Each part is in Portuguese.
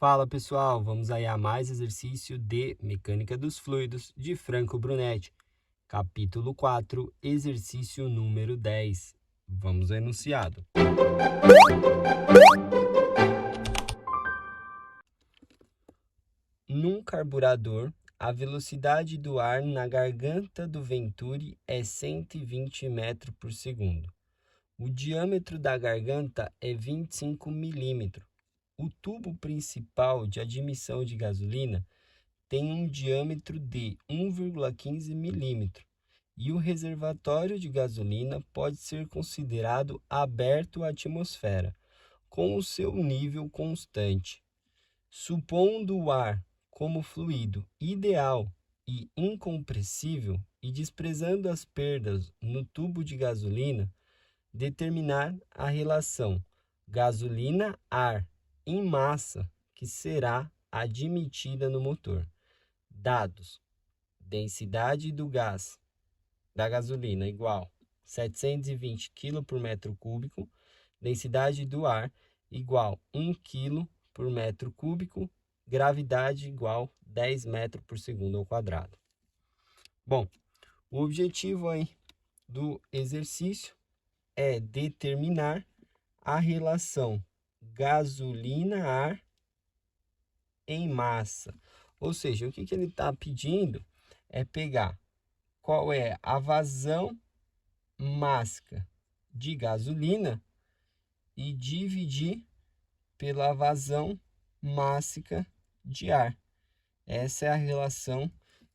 Fala pessoal, vamos aí a mais exercício de Mecânica dos Fluidos de Franco Brunetti, capítulo 4, exercício número 10. Vamos ao enunciado. Num carburador, a velocidade do ar na garganta do Venturi é 120 metros por segundo. O diâmetro da garganta é 25 milímetros. O tubo principal de admissão de gasolina tem um diâmetro de 1,15 milímetros e o reservatório de gasolina pode ser considerado aberto à atmosfera, com o seu nível constante. Supondo o ar como fluido ideal e incompressível e desprezando as perdas no tubo de gasolina, determinar a relação gasolina-ar em massa que será admitida no motor. Dados: densidade do gás da gasolina igual 720 kg por metro cúbico, densidade do ar igual 1 kg por metro cúbico, gravidade igual 10 metros por segundo ao quadrado. Bom, o objetivo aí do exercício é determinar a relação gasolina-ar em massa. Ou seja, o que ele está pedindo é pegar qual é a vazão mássica de gasolina e dividir pela vazão mássica de ar. Essa é a relação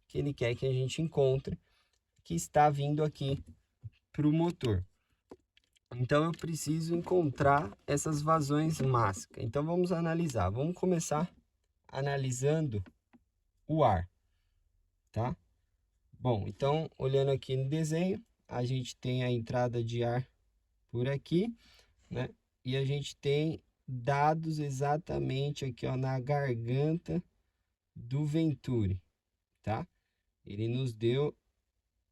que ele quer que a gente encontre, que está vindo aqui para o motor. Então, eu preciso encontrar essas vazões mássicas. Então, vamos analisar. Vamos começar analisando o ar, tá? Bom, então, olhando aqui no desenho, a gente tem a entrada de ar por aqui, né? E a gente tem dados exatamente aqui, ó, na garganta do Venturi, tá? Ele nos deu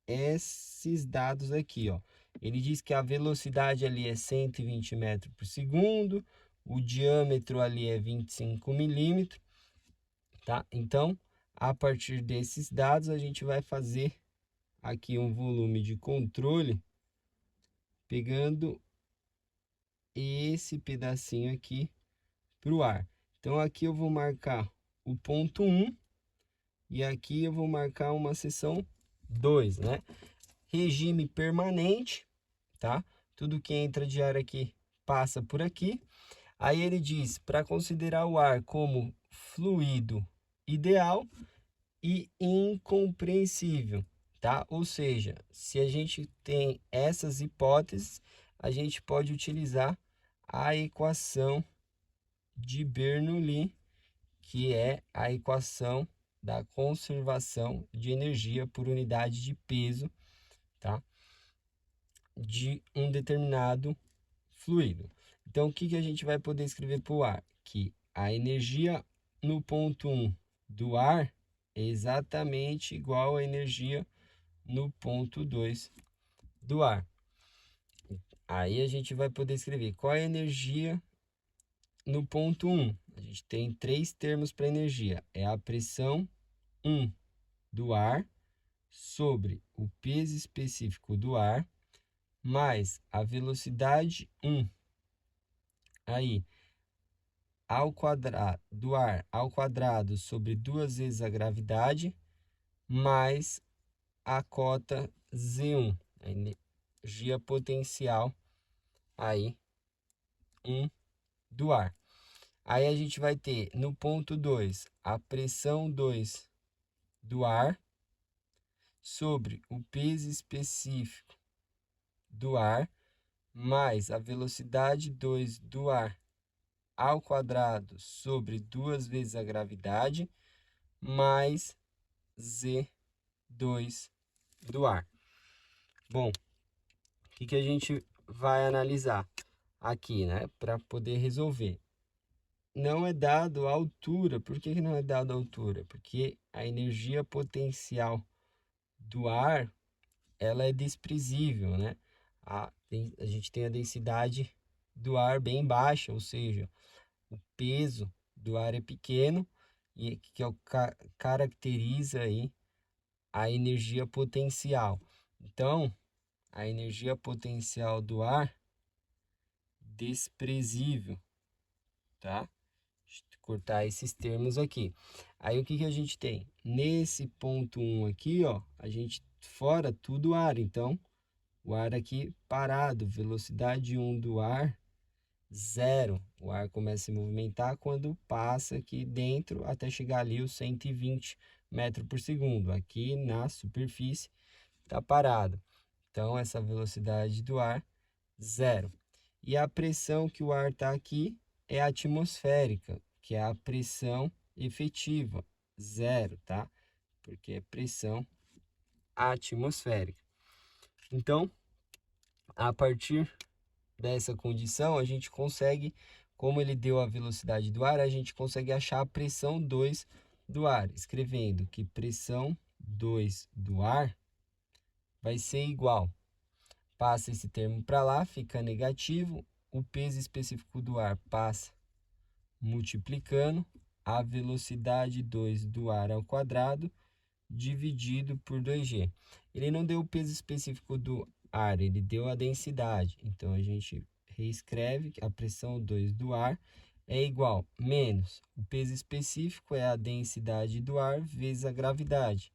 esses dados aqui, ó. Ele diz que a velocidade ali é 120 metros por segundo, o diâmetro ali é 25 milímetros, tá? Então, a partir desses dados, a gente vai fazer aqui um volume de controle, pegando esse pedacinho aqui para o ar. Então, aqui eu vou marcar o ponto 1 e aqui eu vou marcar uma seção 2, né? Regime permanente, tá? Tudo que entra de ar aqui passa por aqui. Aí ele diz para considerar o ar como fluido ideal e incompreensível, tá? Ou seja, se a gente tem essas hipóteses, a gente pode utilizar a equação de Bernoulli, que é a equação da conservação de energia por unidade de peso, tá? De um determinado fluido. Então, o que a gente vai poder escrever para o ar? Que a energia no ponto 1 do ar é exatamente igual à energia no ponto 2 do ar. Aí a gente vai poder escrever qual é a energia no ponto 1. A gente tem três termos para energia. É a pressão 1 do ar sobre o peso específico do ar, mais a velocidade 1 aí ao quadrado do ar ao quadrado sobre 2 vezes a gravidade, mais a cota Z1, a energia potencial aí 1 do ar. Aí a gente vai ter no ponto 2 a pressão 2 do ar sobre o peso específico do ar, mais a velocidade 2 do ar ao quadrado sobre 2 vezes a gravidade, mais Z2 do ar. Bom, o que a gente vai analisar aqui, né, para poder resolver? Não é dado a altura. Por que não é dado a altura? Porque a energia potencial do ar, ela é desprezível, né? A gente tem a densidade do ar bem baixa, ou seja, o peso do ar é pequeno e que é o caracteriza aí a energia potencial. Então, a energia potencial do ar desprezível, tá? Deixa eu cortar esses termos aqui. Aí o que que a gente tem? Nesse ponto 1 aqui, ó, a gente fora tudo ar, então o ar aqui parado, velocidade 1 do ar, 0. O ar começa a se movimentar quando passa aqui dentro até chegar ali os 120 metros por segundo. Aqui na superfície está parado. Então, essa velocidade do ar, 0. E a pressão que o ar está aqui é atmosférica, que é a pressão efetiva, 0, tá? Porque é pressão atmosférica. Então, a partir dessa condição, a gente consegue, como ele deu a velocidade do ar, a gente consegue achar a pressão 2 do ar, escrevendo que pressão 2 do ar vai ser igual. Passa esse termo para lá, fica negativo, o peso específico do ar passa multiplicando a velocidade 2 do ar ao quadrado dividido por 2G. Ele não deu o peso específico do ar, ele deu a densidade. Então, a gente reescreve que a pressão 2 do ar é igual menos o peso específico é a densidade do ar vezes a gravidade.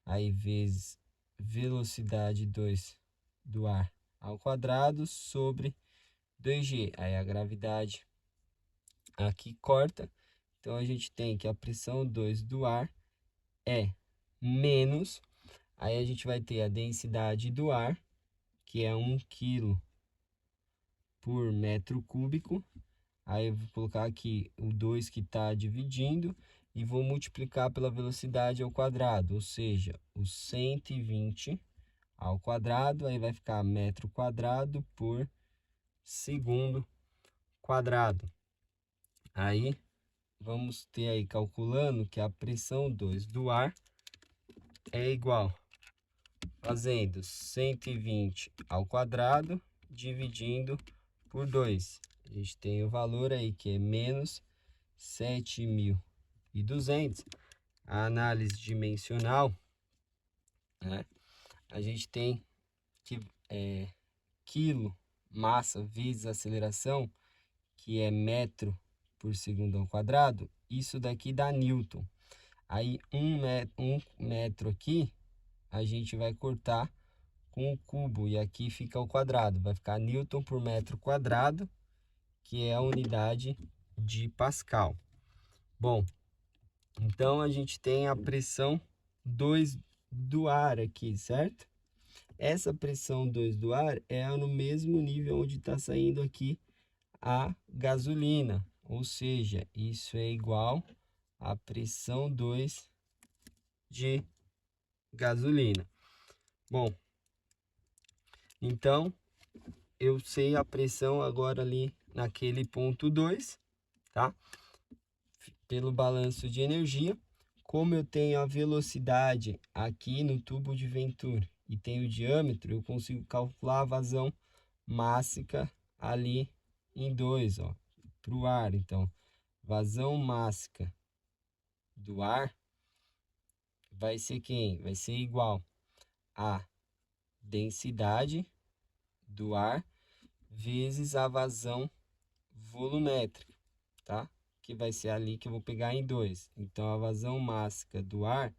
Aí, vezes velocidade 2 do ar ao quadrado sobre 2G. Aí, a gravidade aqui corta. Então, a gente tem que a pressão 2 do ar é menos, aí a gente vai ter a densidade do ar, que é 1 kg por metro cúbico. Aí eu vou colocar aqui o 2 que está dividindo e vou multiplicar pela velocidade ao quadrado, ou seja, os 120 ao quadrado, aí vai ficar metro quadrado por segundo quadrado. Aí vamos ter aí calculando que a pressão 2 do ar é igual, fazendo 120 ao quadrado dividindo por 2. A gente tem o valor aí que é menos 7.200. A análise dimensional, né? A gente tem que quilo massa vezes aceleração, que é metro por segundo ao quadrado. Isso daqui dá newton. Aí um metro aqui a gente vai cortar com o cubo e aqui fica o quadrado. Vai ficar newton por metro quadrado, que é a unidade de Pascal. Bom, então a gente tem a pressão 2 do ar aqui, certo? Essa pressão 2 do ar é no mesmo nível onde está saindo aqui a gasolina, ou seja, isso é igual à pressão 2 de gasolina. Bom, então eu sei a pressão agora ali naquele ponto 2, tá? Pelo balanço de energia. Como eu tenho a velocidade aqui no tubo de Venturi e tenho o diâmetro, eu consigo calcular a vazão mássica ali em 2, ó, para o ar. Então, vazão mássica do ar vai ser quem? Vai ser igual a densidade do ar vezes a vazão volumétrica, tá? Que vai ser ali que eu vou pegar em 2. Então, a vazão mássica do ar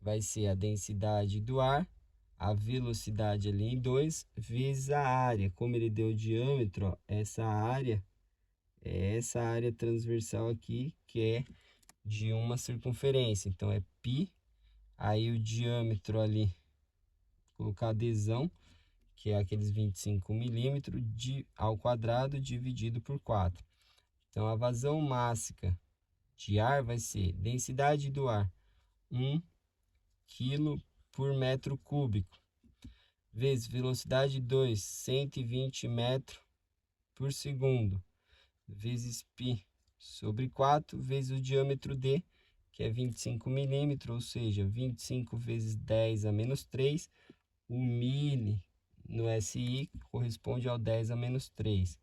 vai ser a densidade do ar, a velocidade ali em 2, vezes a área. Como ele deu o diâmetro, ó, essa área é essa área transversal aqui, que é de uma circunferência. Então, é π, aí o diâmetro ali, vou colocar adesão, que é aqueles 25 milímetros ao quadrado dividido por 4. Então, a vazão mássica de ar vai ser densidade do ar, 1 kg por metro cúbico, vezes velocidade 2, 120 metros por segundo, vezes π sobre 4, vezes o diâmetro D, que é 25 milímetros, ou seja, 25 vezes 10 a menos 3, o mili no SI corresponde ao 10 a menos 3.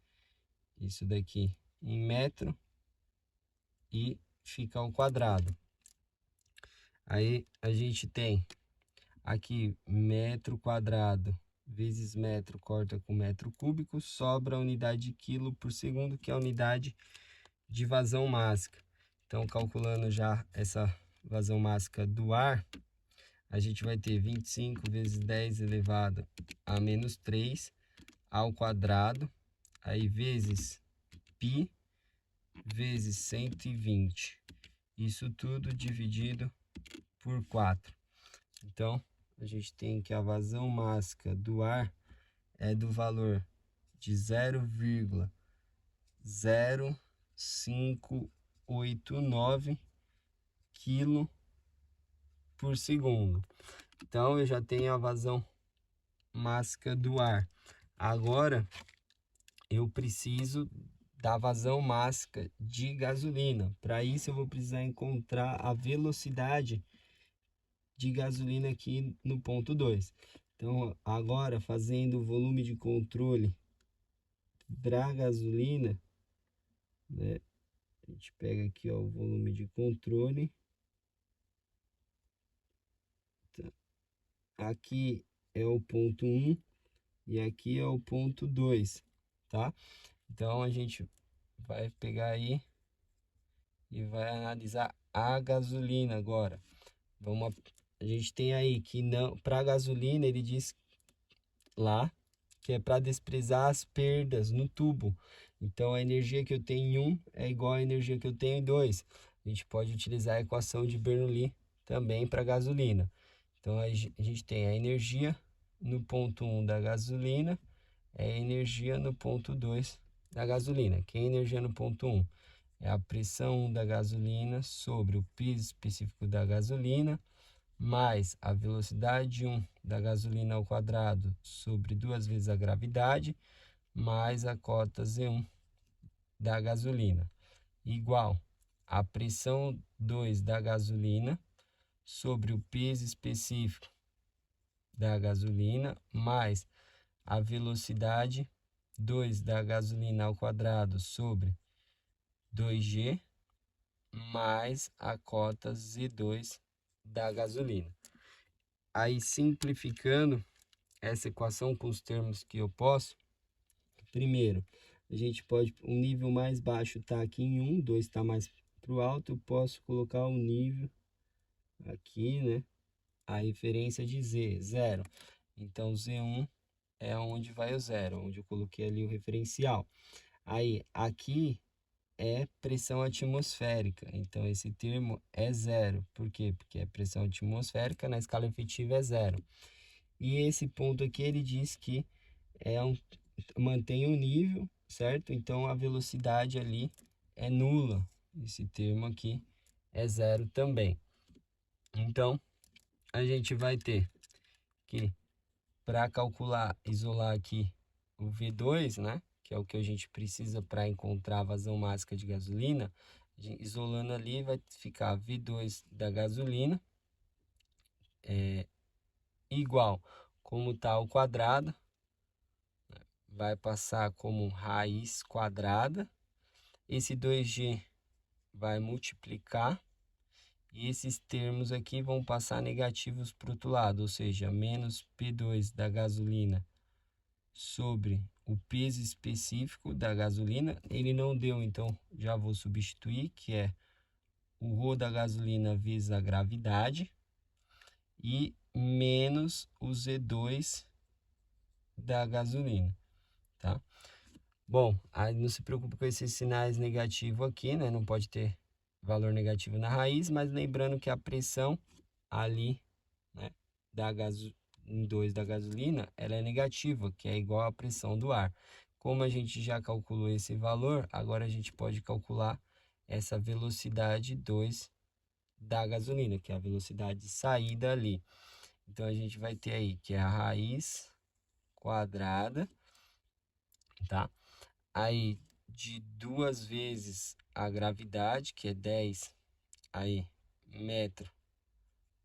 Isso daqui em metro e fica ao quadrado. Aí a gente tem aqui metro quadrado vezes metro, corta com metro cúbico, sobra a unidade de quilo por segundo, que é a unidade de vazão mássica. Então, calculando já essa vazão mássica do ar, a gente vai ter 25 vezes 10 elevado a menos 3 ao quadrado, aí vezes π vezes 120. Isso tudo dividido por 4. Então, a gente tem que a vazão mássica do ar é do valor de 0,0589 kg por segundo. Então, eu já tenho a vazão mássica do ar. Agora, eu preciso da vazão mássica de gasolina. Para isso, eu vou precisar encontrar a velocidade de gasolina aqui no ponto 2. Então, agora, fazendo o volume de controle da gasolina, né? A gente pega aqui, ó, o volume de controle. Tá. Aqui é o ponto 1 e aqui é o ponto 2, tá? Então, a gente vai pegar aí e vai analisar a gasolina agora. A gente tem aí que não, para gasolina ele diz lá que é para desprezar as perdas no tubo. Então a energia que eu tenho em 1 é igual à energia que eu tenho em 2. A gente pode utilizar a equação de Bernoulli também para gasolina. Então a gente tem a energia no ponto 1 da gasolina, é a energia no ponto 2 da gasolina. Que é a energia no ponto 1? É a pressão da gasolina sobre o piso específico da gasolina, mais a velocidade 1 da gasolina ao quadrado sobre 2 vezes a gravidade, mais a cota Z1 da gasolina, igual a pressão 2 da gasolina sobre o peso específico da gasolina, mais a velocidade 2 da gasolina ao quadrado sobre 2G, mais a cota Z2 da gasolina. Aí, simplificando essa equação com os termos que eu posso, primeiro, a gente pode, o nível mais baixo está aqui em 1, 2 está mais para o alto, eu posso colocar o nível aqui, né? A referência de Z, 0. Então, Z1 é onde vai o 0, onde eu coloquei ali o referencial. Aí, aqui é pressão atmosférica, então esse termo é 0. Por quê? Porque a pressão atmosférica na escala efetiva é 0. E esse ponto aqui ele diz que mantém o nível, certo? Então a velocidade ali é nula. Esse termo aqui é 0 também. Então a gente vai ter que, para calcular, isolar aqui o V2, né? Que é o que a gente precisa para encontrar a vazão mássica de gasolina. Isolando ali vai ficar V2 da gasolina igual, como está ao quadrado, vai passar como raiz quadrada. Esse 2G vai multiplicar e esses termos aqui vão passar negativos para o outro lado, ou seja, menos P2 da gasolina sobre o peso específico da gasolina. Ele não deu, então já vou substituir, que é o ρ da gasolina vezes a gravidade, e menos o Z2 da gasolina, tá? Bom, aí não se preocupe com esses sinais negativos aqui, né? Não pode ter valor negativo na raiz, mas lembrando que a pressão ali, né, em 2 da gasolina, ela é negativa, que é igual à pressão do ar. Como a gente já calculou esse valor, agora a gente pode calcular essa velocidade 2 da gasolina, que é a velocidade de saída ali. Então a gente vai ter aí que é a raiz quadrada, tá? Aí de 2 vezes a gravidade, que é 10 aí metro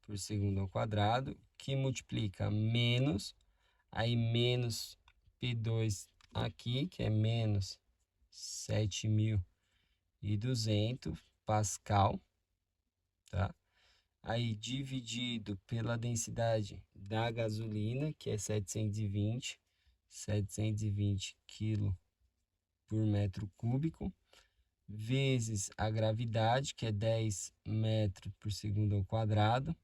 por segundo ao quadrado, que multiplica menos, aí menos P2 aqui, que é menos 7.200, pascal, tá? Aí dividido pela densidade da gasolina, que é 720 kg por metro cúbico, vezes a gravidade, que é 10 metros por segundo ao quadrado,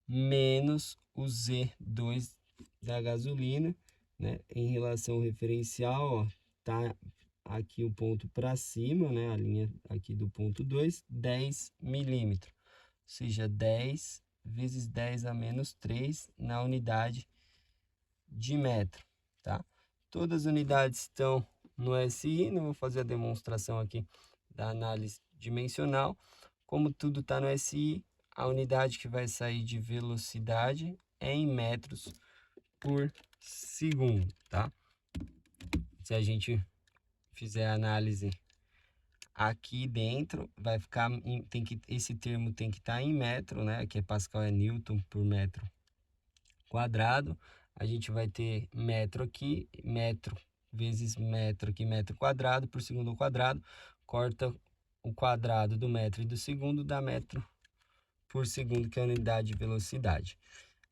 menos o Z2 da gasolina, né? Em relação ao referencial, ó, tá aqui o ponto para cima, né? A linha aqui do ponto 2, 10 milímetros, ou seja, 10 vezes 10 a menos 3 na unidade de metro, tá? Todas as unidades estão no SI, não vou fazer a demonstração aqui da análise dimensional. Como tudo está no SI, a unidade que vai sair de velocidade é em metros por segundo, tá? Se a gente fizer a análise aqui dentro, vai ficar esse termo tem que estar em metro, né? Que é Pascal, é Newton por metro quadrado. A gente vai ter metro aqui, metro vezes metro aqui, metro quadrado por segundo ao quadrado, corta o quadrado do metro e do segundo, dá metro por segundo, que é a unidade de velocidade.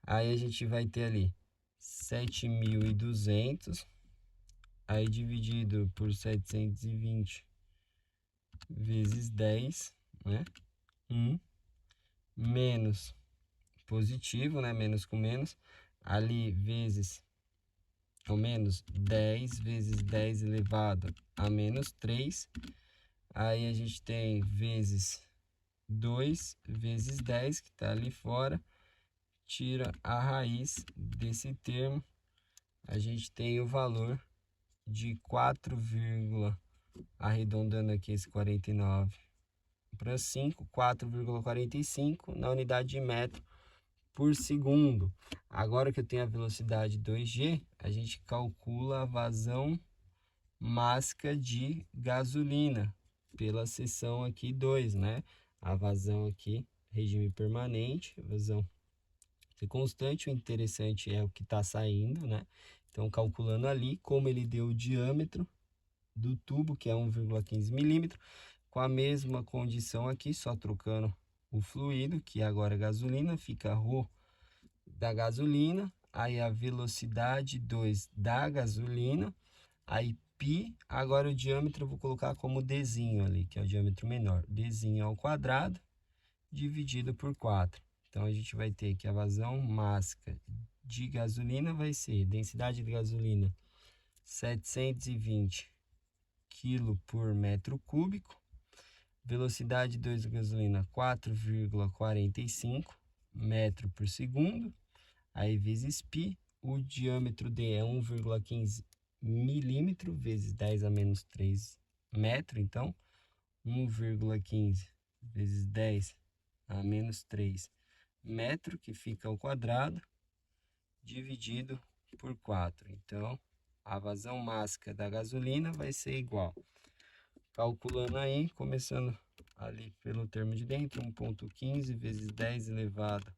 Aí a gente vai ter ali 7.200, aí dividido por 720 vezes 10, né? 1, menos positivo, né? Menos com menos, ali vezes, ou menos 10 vezes 10 elevado a menos 3. Aí a gente tem vezes 2 vezes 10, que está ali fora, tira a raiz desse termo, a gente tem o valor de 4, arredondando aqui esse 49 para 5, 4,45 na unidade de metro por segundo. Agora que eu tenho a velocidade 2G, a gente calcula a vazão mássica de gasolina pela seção aqui 2, né? A vazão aqui, regime permanente, vazão constante. O interessante é o que está saindo, né? Então, calculando ali, como ele deu o diâmetro do tubo, que é 1,15 milímetros, com a mesma condição aqui, só trocando o fluido, que agora é gasolina, fica ρ da gasolina, aí a velocidade 2 da gasolina, aí π, agora o diâmetro eu vou colocar como Dzinho ali, que é o diâmetro menor, Dzinho ao quadrado, dividido por 4. Então, a gente vai ter que a vazão mássica de gasolina vai ser densidade de gasolina 720 kg por metro cúbico, velocidade 2 da gasolina 4,45 metro por segundo, aí vezes π, o diâmetro D é 1,15 milímetro, vezes 10 a menos 3 metro, então 1,15 vezes 10 a menos 3 metro, que fica ao quadrado, dividido por 4. Então, a vazão mássica da gasolina vai ser igual. Calculando aí, começando ali pelo termo de dentro, 1,15 vezes 10 elevado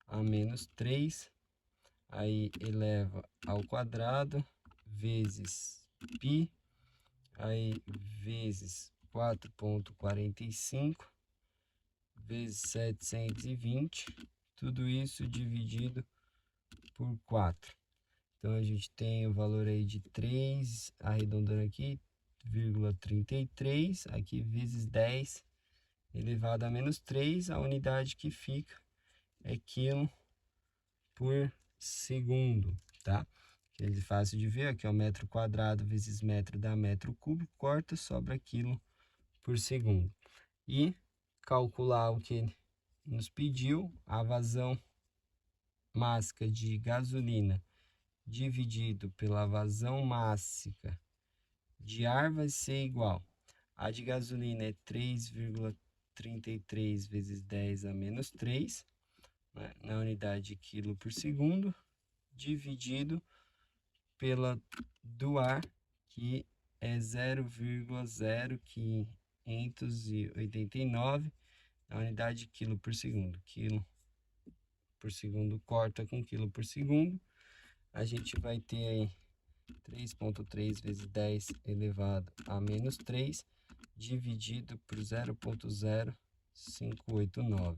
a menos 3, aí eleva ao quadrado, vezes π, aí vezes 4,45, vezes 720, tudo isso dividido por 4. Então, a gente tem o valor aí de 3, arredondando aqui, 0,33, aqui vezes 10 elevado a menos 3, a unidade que fica é quilo por segundo, tá? Que é fácil de ver, aqui é o metro quadrado vezes metro dá metro cúbico, corta, sobra quilo por segundo. E calcular o que ele nos pediu, a vazão mássica de gasolina dividido pela vazão mássica de ar vai ser igual. A de gasolina é 3,33 vezes 10 a menos 3, né, na unidade de quilo por segundo, dividido pela do ar, que é 0,0589 na unidade de quilo por segundo. Quilo por segundo corta com quilo por segundo. A gente vai ter aí 3,3 vezes 10 elevado a menos 3, dividido por 0,0589.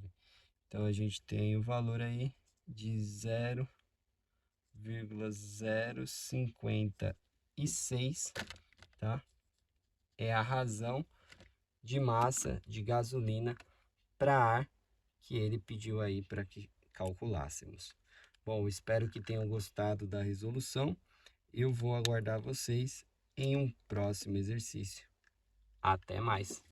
Então, a gente tem o valor aí de 0,056, tá? É a razão de massa de gasolina para ar que ele pediu aí para que calculássemos. Bom, espero que tenham gostado da resolução. Eu vou aguardar vocês em um próximo exercício. Até mais!